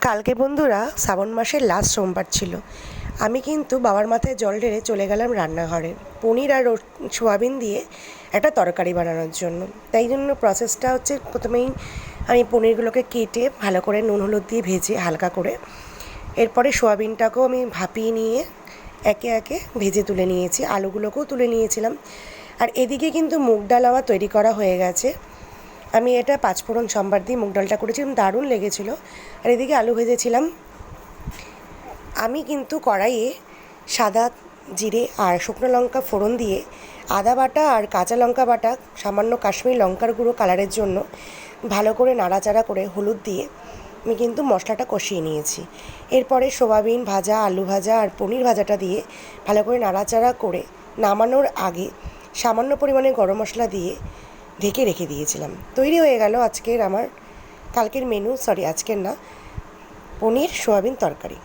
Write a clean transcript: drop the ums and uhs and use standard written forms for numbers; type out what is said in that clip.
কালকে বন্ধুরা শ্রাবণ মাসের লাস্ট সোমবার ছিল। আমি কিন্তু বাবার মাথায় জল ঢেলে চলে গেলাম রান্নাঘরে পনির আর সোয়াবিন দিয়ে একটা তরকারি বানানোর জন্য। তাই জন্য প্রসেসটা হচ্ছে, প্রথমেই আমি পনিরগুলোকে কেটে ভালো করে নুন হলুদ দিয়ে ভেজে হালকা করে, এরপরে সোয়াবিনটাকেও আমি ভাপিয়ে নিয়ে একে একে ভেজে তুলে নিয়েছি, আলুগুলোকেও তুলে নিয়েছিলাম। আর এদিকে কিন্তু মুগ ডাল আমার তৈরি করা হয়ে গেছে। আমি এটা পাঁচফোড়ন সম্বার দিয়ে মুগ ডালটা করেছিলাম, দারুণ লেগেছিলো। আর এদিকে আলু ভেজেছিলাম। আমি কিন্তু কড়াইয়ে সাদা জিরে আর শুকনো লঙ্কা ফোড়ন দিয়ে আদা বাটা আর কাঁচা লঙ্কা বাটা, সামান্য কাশ্মীরি লঙ্কার গুঁড়ো কালারের জন্য ভালো করে নাড়াচাড়া করে হলুদ দিয়ে আমি কিন্তু মশলাটা কষিয়ে নিয়েছি। এরপরে সোয়াবিন ভাজা, আলু ভাজা আর পনির ভাজাটা দিয়ে ভালো করে নাড়াচাড়া করে নামানোর আগে সামান্য পরিমাণে গরম মশলা দিয়ে ঢেকে রেখে দিয়েছিলাম। তৈরি হয়ে গেল আজকের আমার, কালকের মেনু, আজকের না, পনির সোয়াবিন তরকারি।